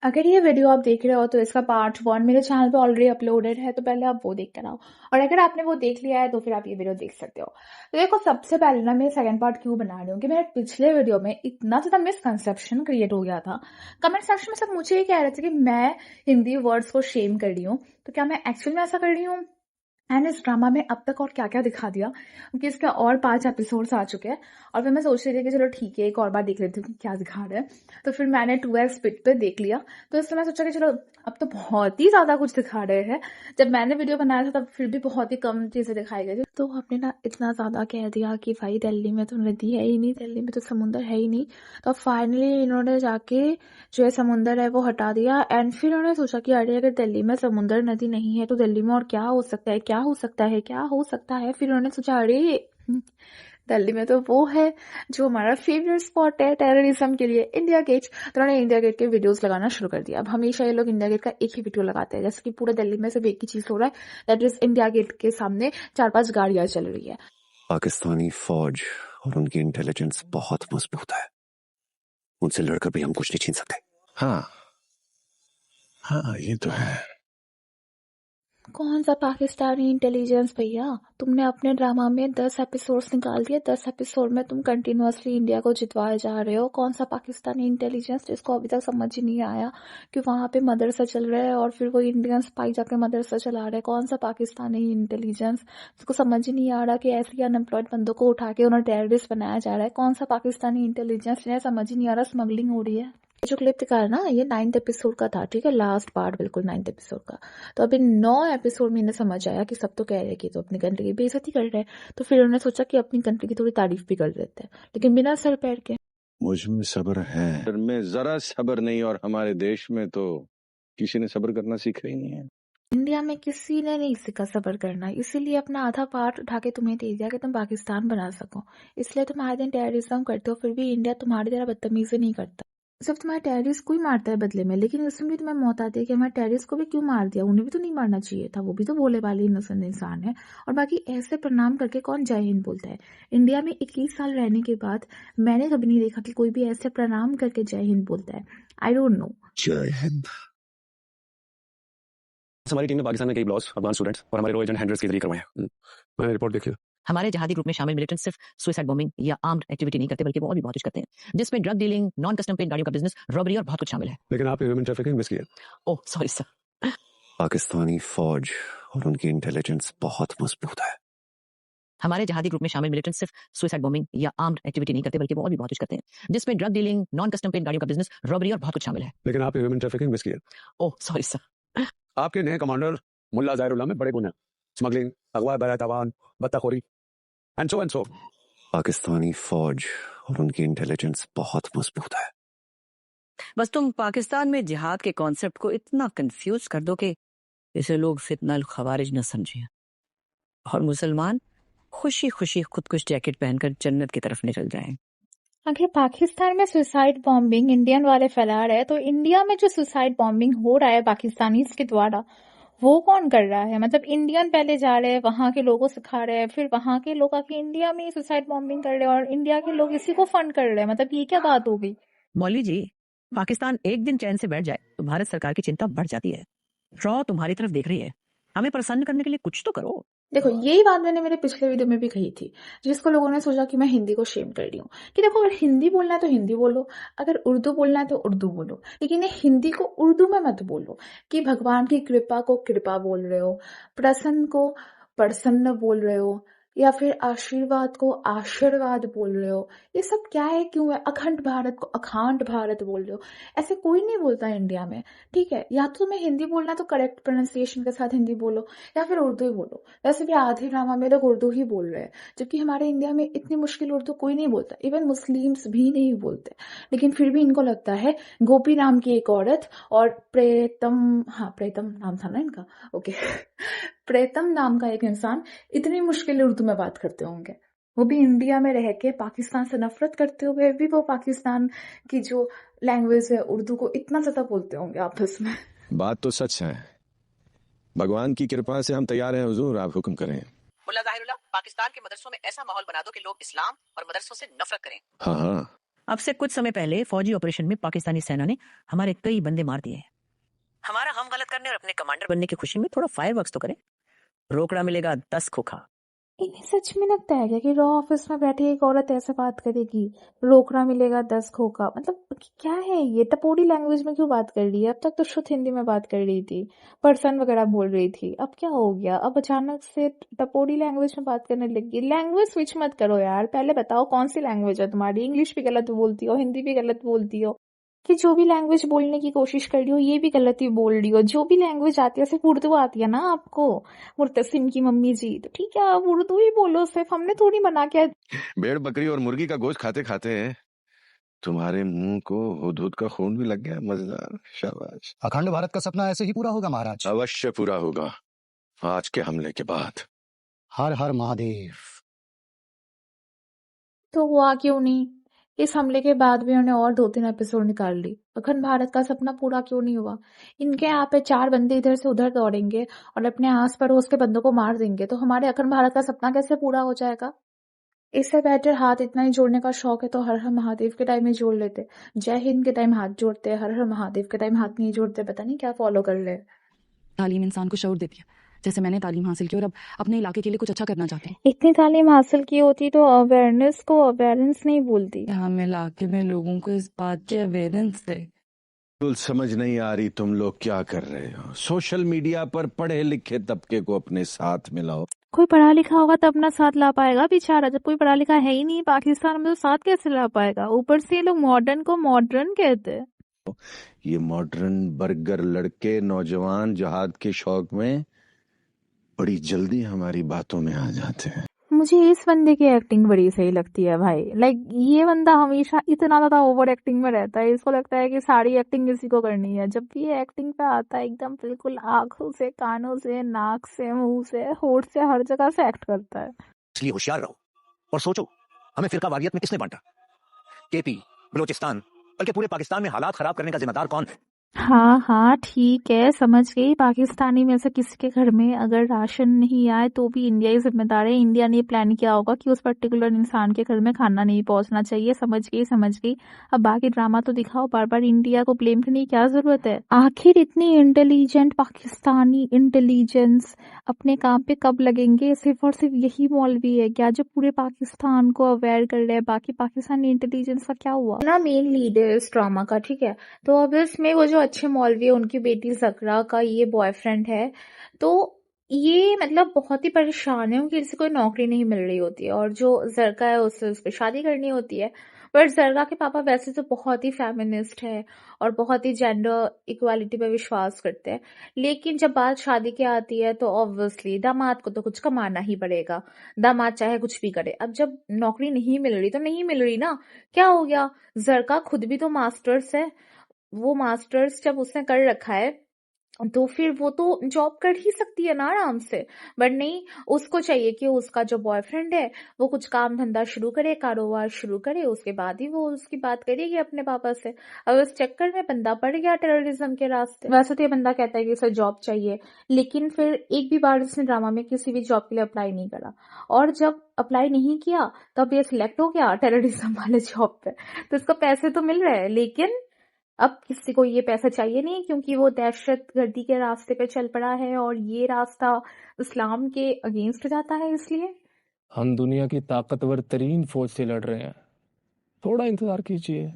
अगर ये वीडियो आप देख रहे हो तो इसका पार्ट 1 मेरे चैनल पे ऑलरेडी अपलोडेड है, तो पहले आप वो देख कर आओ। और अगर आपने वो देख लिया है तो फिर आप ये वीडियो देख सकते हो। तो देखो, सबसे पहले ना मैं सेकंड पार्ट क्यों बना रही हूँ कि मेरे पिछले वीडियो में इतना ज़्यादा मिसकंसेप्शन क्रिएट हो गया था। कमेंट सेक्शन में सब मुझे ये कह रहे थे कि मैं हिंदी वर्ड्स को शेम कर रही हूँ, तो क्या मैं एक्चुअल में ऐसा कर रही हूँ? एंड इस ड्रामा में अब तक और क्या-क्या दिखा दिया, क्योंकि इसके और 5 एपिसोड्स आ चुके हैं। और फिर मैं सोच रही थी कि चलो ठीक है, एक और बार देख लेती हूँ कि क्या दिखा रहे हैं। तो फिर मैंने 2x स्पीड पे देख लिया। तो इसलिए मैं सोचा कि चलो अब तो बहुत ही ज़्यादा कुछ दिखा रहे हैं। जब मैंने वीडियो बनाया था तब फिर भी बहुत ही कम चीज़ें दिखाई गई थी। तो आपने ना इतना ज़्यादा कह दिया कि भाई दिल्ली में तो नदी है ही नहीं, दिल्ली में तो समुंदर है ही नहीं। तो फाइनली इन्होंने जाके जो है समुंदर है वो हटा दिया। एंड फिर उन्होंने सोचा कि अरे अगर दिल्ली में समुंदर नदी नहीं है तो दिल्ली में और क्या हो सकता है, क्या हो सकता है, क्या हो सकता है। फिर उन्होंने सोचा अरे दिल्ली में तो वो है जो हमारा फेवरेट स्पॉट है टेररिज्म के लिए, इंडिया गेट। तो उन्होंने इंडिया गेट के वीडियोस लगाना शुरू कर दिया। अब हमेशा ये लोग इंडिया गेट का एक ही वीडियो लगाते हैं, जैसे कि पूरे दिल्ली में सिर्फ एक ही चीज हो रहा है, दैट इज इंडिया गेट के सामने 4-5 गाड़ियां चल रही है। पाकिस्तानी फौज और उनकी इंटेलिजेंस बहुत मजबूत है, उनसे लड़कर भी हम कुछ नहीं छीन सकते। हाँ हाँ, ये तो है। कौन सा पाकिस्तानी इंटेलिजेंस भैया? तुमने अपने ड्रामा में 10 एपिसोड्स निकाल दिए, 10 एपिसोड में तुम कंटिन्यूअसली इंडिया को जितवाए जा रहे हो। कौन सा पाकिस्तानी इंटेलिजेंस, जिसको अभी तक समझ ही नहीं आया कि वहां पे मदरसा चल रहा है और फिर वो इंडियन स्पाई जाके मदरसा चला रहे हैं? कौन सा पाकिस्तानी इंटेलिजेंस जिसको समझ ही नहीं आ रहा कि ऐसे ही अनएम्प्लॉयड बंदों को उठा के उन्हें टेररिस्ट बनाया जा रहा है? कौन सा पाकिस्तानी इंटेलिजेंस जिन्हें समझ ही नहीं आ रहा स्मगलिंग हो रही है? जो क्लिप दिखाया ना, ये 9th एपिसोड का था, ठीक है, लास्ट पार्ट बिल्कुल 9th एपिसोड का। तो अभी 9 एपिसोड में इन्हें समझ आया कि सब तो कह रहे हैं कि तो अपनी कंट्री की बेइज्जती कर रहे हैं, तो फिर उन्होंने सोचा कि अपनी कंट्री की थोड़ी तारीफ भी कर देते हैं, लेकिन बिना सर पैर के। मुझ में सब्र है, में जरा सब्र नहीं, और हमारे देश में तो किसी ने सब्र करना सीखा ही नहीं है। इंडिया में किसी ने नहीं सीखा सबर करना, इसीलिए अपना आधा पार्ट उठा के तुम्हें दे दिया कि तुम पाकिस्तान बना सको। इसलिए तुम आए दिन टेररिज्म करते हो, फिर भी इंडिया तुम्हारी तरह बदतमीजी नहीं करता। सिर्फ तुम्हारे टेररिस्ट को ही मारता है बदले में, लेकिन इसमें भी तुम्हें मौत आती है कि हमारे टेररिस्ट को भी क्यों मार दिया, उन्हें भी तो नहीं मारना चाहिए था, वो भी तो भोले भाले इनोसेंट इंसान है। और बाकी ऐसे प्रणाम करके कौन जय हिंद बोलता है? इंडिया में 21 साल रहने के बाद मैंने कभी नहीं देखा कि कोई भी ऐसे प्रणाम करके जय हिंद बोलता है। I don't know. जय हिंद। हमारी टीम ने पाकिस्तान में कई ब्लॉस, अफगान स्टूडेंट्स और हमारे रो एजेंट हैंडलर्स के जरिए करवाए हैं। मैंने रिपोर्ट देखी। हमारे जहादी ग्रुप में शामिल मिलिटेंट सिर्फ सुसाइड बॉम्बिंग या आर्म्ड एक्टिविटी नहीं करते, बल्कि वो और भी बहुत कुछ करते हैं, जिसमें drug dealing, non custom paid गाड़ियों का बिजनेस, रॉबरी और बहुत कुछ शामिल है। लेकिन आपने ह्यूमन ट्रैफिकिंग मिस किया। Oh sorry sir. पाकिस्तानी फौज और उनकी इंटेलिजेंस बहुत मजबूत है। हमारे जहादी ग्रुप में शामिल मिलिटेंट सिर्फ सुसाइड बॉम्बिंग या आर्म्ड एक्टिविटी नहीं करते, बल्कि वो और भी बहुत कुछ करते हैं, जिसमें drug dealing, non custom paid गाड़ियों का बिजनेस, रॉबरी और बहुत कुछ शामिल है। लेकिन आपने ह्यूमन ट्रैफिकिंग मिस किया। Oh sorry sir. आपके नए कमांडर मुल्ला जाहिरुल्लाह में बड़े गुण हैं, स्मगलिंग, अगवा, बहतावान, बत्ताखोरी एंड सो। पाकिस्तानी फौज और उनकी इंटेलिजेंस बहुत मजबूत है। बस तुम पाकिस्तान में जिहाद के कॉन्सेप्ट को इतना कंफ्यूज कर दो कि इसे लोग फितनल खवारिज न समझें और मुसलमान खुशी खुशी खुदकुश जैकेट पहनकर जन्नत की तरफ निकल जाएं। अगर पाकिस्तान में सुसाइड बॉम्बिंग इंडियन वाले फैला रहे हैं, तो इंडिया में जो सुसाइड बॉम्बिंग हो रहा है पाकिस्तानी के द्वारा, वो कौन कर रहा है? मतलब इंडियन पहले जा रहे हैं, वहां के लोगों सिखा रहे हैं, फिर वहां के लोग आके इंडिया में सुसाइड बॉम्बिंग कर रहे हैं और इंडिया के लोग इसी को फंड कर रहे हैं। मतलब ये क्या बात हो गई? मौलवी जी, पाकिस्तान एक दिन चैन से बैठ जाए तो भारत सरकार की चिंता बढ़ जाती है। रॉ तुम्हारी तरफ देख रही है, हमें प्रसन्न करने के लिए कुछ तो करो। देखो, यही बात मैंने मेरे पिछले वीडियो में भी कही थी, जिसको लोगों ने सोचा कि मैं हिंदी को शेम कर रही हूँ। कि देखो, अगर हिंदी बोलना है तो हिंदी बोलो, अगर उर्दू बोलना है तो उर्दू बोलो, लेकिन ये हिंदी को उर्दू में मत बोलो कि भगवान की कृपा को कृपा बोल रहे हो, प्रसन्न को प्रसन्न बोल रहे हो, या फिर आशीर्वाद को आशीर्वाद बोल रहे हो। ये सब क्या है, क्यों है? अखंड भारत को अखंड भारत बोल रहे हो। ऐसे कोई नहीं बोलता इंडिया में, ठीक है? या तो तुम्हें हिंदी बोलना तो करेक्ट प्रोनाउंसिएशन के साथ हिंदी बोलो, या फिर उर्दू ही बोलो। वैसे भी आधे ड्रामा में लोग उर्दू ही बोल रहे हैं, जबकि हमारे इंडिया में इतनी मुश्किल उर्दू कोई नहीं बोलता, इवन मुस्लिम्स भी नहीं बोलते। लेकिन फिर भी इनको लगता है गोपी नाम की एक औरत और प्रेतम, हाँ प्रेतम नाम था ना इनका, ओके प्रेतम नाम का एक इंसान इतनी मुश्किल उर्दू में बात करते होंगे, वो भी इंडिया में रह के पाकिस्तान से नफरत करते हुए भी वो पाकिस्तान की जो लैंग्वेज है उर्दू को इतना ज्यादा बोलते होंगे आपस में। बात तो सच है, भगवान की कृपा से हम तैयार हैं हुजूर, आप हुक्म करें। मुल्ला जाहिरुल्लाह, पाकिस्तान के मदरसों में ऐसा माहौल बना दो कि लोग इस्लाम और मदरसों से नफरत करें। हाँ हाँ, अब से कुछ समय पहले फौजी ऑपरेशन में पाकिस्तानी सेना ने हमारे कई बंदे मार दिए हैं। हमारा गम गलत करने और अपने कमांडर बनने की खुशी में थोड़ा फायरवर्क्स तो करें। रोकड़ा मिलेगा 10 खोखा। इन्हें सच में लगता है क्या कि रॉ ऑफिस में बैठी एक औरत ऐसे बात करेगी, रोकड़ा मिलेगा 10 खोखा? मतलब क्या है ये? टपोरी लैंग्वेज में क्यों बात कर रही है? अब तक तो शुद्ध हिंदी में बात कर रही थी, पर्सन वगैरह बोल रही थी, अब क्या हो गया? अब अचानक से टपोरी लैंग्वेज में बात करने लगी। लैंग्वेज स्विच मत करो यार, पहले बताओ कौन सी लैंग्वेज है तुम्हारी। इंग्लिश भी गलत बोलती हो, हिंदी भी गलत बोलती हो, कि जो भी लैंग्वेज बोलने की कोशिश कर रही हो ये भी गलत ही बोल रही हो। जो भी लैंग्वेज आती है, सिर्फ उर्दू आती है ना आपको, मुर्तसिम की मम्मी जी, तो ठीक है आप उर्दू ही बोलो, सिर्फ हमने थोड़ी मना किया। भेड़ बकरी और मुर्गी का गोश्त खाते खाते तुम्हारे मुंह को हुदहुद का खून भी लग गया। मजेदार, शाबाश। अखंड भारत का सपना ऐसे ही पूरा होगा महाराज। अवश्य पूरा होगा आज के हमले के बाद। हर हर महादेव। तो हुआ क्यों नहीं? इस हमले के बाद भी उन्होंने और 2-3 एपिसोड निकाल ली। अखंड भारत का सपना पूरा क्यों नहीं हुआ? इनके यहाँ पे 4 बंदे इधर से उधर दौड़ेंगे और अपने आस पड़ोस के बंदों को मार देंगे, तो हमारे अखंड भारत का सपना कैसे पूरा हो जाएगा? इससे बेटर हाथ इतना ही जोड़ने का शौक है तो हर हर महादेव के टाइम ही जोड़ लेते। जय हिंद के टाइम हाथ जोड़ते, हर हर महादेव के टाइम हाथ नहीं जोड़ते, पता नहीं क्या फॉलो कर ले। तालीम इंसान को शऊर देती है। जैसे मैंने तालीम हासिल की और अब अपने इलाके के लिए कुछ अच्छा करना चाहती हूँ। इतनी तालीम हासिल की होती तो अवेयरनेस को अवेयरेंस नहीं बोलती। हम इलाके में लोगों को इस बात की अवेयरेंस है। बिल्कुल समझ नहीं आ रही तुम लोग क्या कर रहे हो। सोशल मीडिया पर पढ़े लिखे तबके को अपने साथ मिलाओ। कोई पढ़ा लिखा होगा तो अपना साथ ला पाएगा बेचारा, जब कोई पढ़ा लिखा है ही नहीं पाकिस्तान में तो साथ कैसे ला पाएगा? ऊपर से ये लोग मॉडर्न को मॉडर्न कहते हैं। ये मॉडर्न बर्गर लड़के नौजवान जहाद के शौक में बड़ी जल्दी हमारी बातों में आ जाते हैं। मुझे इस बंदे की एक्टिंग बड़ी सही लगती है भाई। लाइक ये बंदा हमेशा इतना ज्यादा ओवर एक्टिंग में रहता है, इसको लगता है कि सारी एक्टिंग इसी को करनी है। जब भी ये एक्टिंग पे आता है एकदम बिल्कुल आंखों से, कानों से, नाक से, मुंह से, होठ से, हर जगह से एक्ट करता है। इसलिए होशियार रहो और सोचो, हमें फिरकावारियत में किसने बांटा? केपी, बलोचिस्तान, बल्कि पूरे पाकिस्तान में हालात खराब करने का जिम्मेदार कौन है? हाँ ठीक है, समझ गई। पाकिस्तानी में से किसी के घर में अगर राशन नहीं आए तो भी इंडिया ही जिम्मेदार है। इंडिया ने प्लान किया होगा कि उस पर्टिकुलर इंसान के घर में खाना नहीं पहुंचना चाहिए। समझ गई। अब बाकी ड्रामा तो दिखाओ, बार बार इंडिया को ब्लेम करने की क्या जरूरत है? आखिर इतनी इंटेलिजेंट पाकिस्तानी इंटेलिजेंस अपने काम पे कब लगेंगे? सिर्फ और सिर्फ यही मौलवी है क्या जो पूरे पाकिस्तान को अवेयर कर रहे हैं? बाकी पाकिस्तानी इंटेलिजेंस का क्या हुआ? ना मेन लीड है इस ड्रामा का, ठीक है, तो अब इसमें वो जो अच्छे मौलवी है उनकी बेटी जकरा का ये बॉयफ्रेंड है, तो ये मतलब बहुत ही परेशान है क्योंकि इसे कोई नौकरी नहीं मिल रही होती है और जो जरका है उससे उस पर शादी करनी होती है। पर जरका के पापा वैसे तो बहुत ही फेमिनिस्ट है और बहुत ही जेंडर इक्वालिटी पे विश्वास करते हैं, लेकिन जब बात शादी की आती है तो ऑब्वियसली दामाद को तो कुछ कमाना ही पड़ेगा, दामाद चाहे कुछ भी करे। अब जब नौकरी नहीं मिल रही तो नहीं मिल रही ना, क्या हो गया? जरका खुद भी तो मास्टर्स है, वो मास्टर्स जब उसने कर रखा है तो फिर वो तो जॉब कर ही सकती है ना आराम से। बट नहीं, उसको चाहिए कि उसका जो बॉयफ्रेंड है वो कुछ काम धंधा शुरू करे, कारोबार शुरू करे, उसके बाद ही वो उसकी बात करेगी अपने पापा से। अब इस चक्कर में बंदा पड़ गया टेररिज्म के रास्ते। वैसे तो ये बंदा कहता है कि इसे जॉब चाहिए, लेकिन फिर एक भी बार इसने ड्रामा में किसी भी जॉब के लिए अप्लाई नहीं करा, और जब अप्लाई नहीं किया तब ये सिलेक्ट हो गया टेररिज्म वाले जॉब पे। तो इसको पैसे तो मिल रहे हैं, लेकिन अब किसी को ये पैसा चाहिए नहीं क्योंकि वो दहशतगर्दी के रास्ते पे चल पड़ा है और ये रास्ता इस्लाम के अगेंस्ट जाता है। इसलिए हम दुनिया की ताकतवर तरीन फौज से लड़ रहे हैं, थोड़ा इंतजार कीजिए।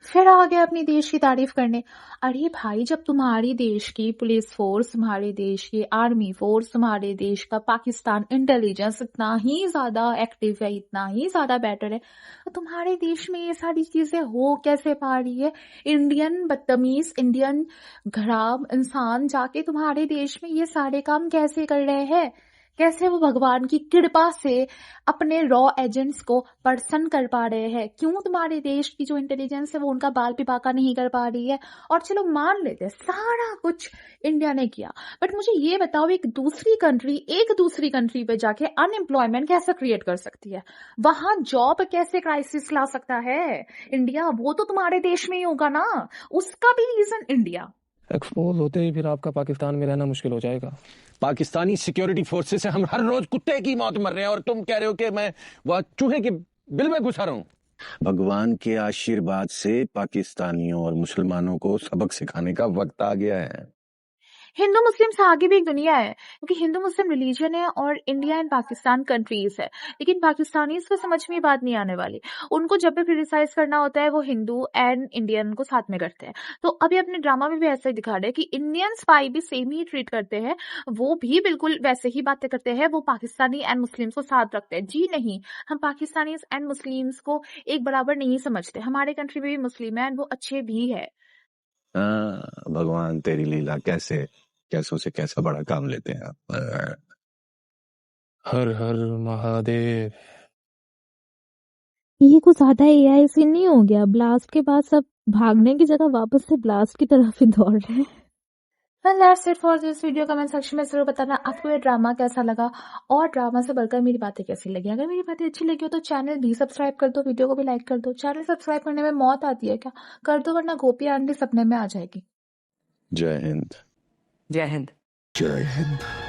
फिर आ गया अपनी देश की तारीफ करने। अरे भाई, जब तुम्हारी देश की पुलिस फोर्स, तुम्हारे देश की आर्मी फोर्स, तुम्हारे देश का पाकिस्तान इंटेलिजेंस इतना ही ज्यादा एक्टिव है, इतना ही ज्यादा बेटर है, तो तुम्हारे देश में ये सारी चीजें हो कैसे पा रही है? इंडियन बदतमीज, इंडियन खराब इंसान जाके तुम्हारे देश में ये सारे काम कैसे कर रहे हैं? कैसे वो भगवान की कृपा से अपने रॉ एजेंट्स को पर्सन कर पा रहे हैं? क्यों तुम्हारे देश की जो इंटेलिजेंस है वो उनका बाल पिपाका नहीं कर पा रही है? और चलो मान लेते सारा कुछ इंडिया ने किया, बट मुझे ये बताओ, एक दूसरी कंट्री पे जाके अनएम्प्लॉयमेंट कैसे क्रिएट कर सकती है? वहां जॉब कैसे क्राइसिस ला सकता है इंडिया? वो तो तुम्हारे देश में ही होगा ना, उसका भी रीजन इंडिया। एक्सपोज होते ही फिर आपका पाकिस्तान में रहना मुश्किल हो जाएगा। पाकिस्तानी सिक्योरिटी फोर्सेस से हम हर रोज कुत्ते की मौत मर रहे हैं और तुम कह रहे हो कि मैं वह चूहे के बिल में घुसा रहा हूं। भगवान के आशीर्वाद से पाकिस्तानियों और मुसलमानों को सबक सिखाने का वक्त आ गया है। हिंदू मुस्लिम से आगे भी एक दुनिया है, क्योंकि हिंदू मुस्लिम रिलीजन है और इंडिया एंड पाकिस्तान कंट्रीज है। लेकिन पाकिस्तानीज को समझ में बात नहीं आने वाली। उनको जब भी क्रिटिसाइज करना होता है वो हिंदू एंड इंडियन को साथ में करते हैं। तो अभी अपने ड्रामा में भी ऐसा ही दिखा रहे हैं कि इंडियन स्पाई भी सेम ही ट्रीट करते हैं, वो भी बिल्कुल वैसे ही बातें करते हैं, वो पाकिस्तानी एंड मुस्लिम्स को साथ रखते हैं। जी नहीं, हम पाकिस्तानी एंड मुस्लिम्स को एक बराबर नहीं समझते। हमारे कंट्री में भी मुस्लिम है एंड वो अच्छे भी है। हाँ, भगवान तेरी लीला कैसे कैसों से कैसा बड़ा काम लेते हैं आप। हर हर महादेव। ये कुछ ज्यादा एआई सीन नहीं हो गया? ब्लास्ट के बाद सब भागने की जगह वापस से ब्लास्ट की तरफ ही दौड़ रहे हैं। Well, that's it for this video. Comment section में जरूर बताना आपको ये ड्रामा कैसा लगा और ड्रामा से बढ़कर मेरी बातें कैसी लगी। अगर मेरी बातें अच्छी लगी हो तो चैनल भी सब्सक्राइब कर दो, वीडियो को भी लाइक कर दो। चैनल सब्सक्राइब करने में मौत आती है क्या? कर दो, वरना गोपी आंटी सपने में आ जाएगी। जय हिंद। जय हिंद। जय हिंद।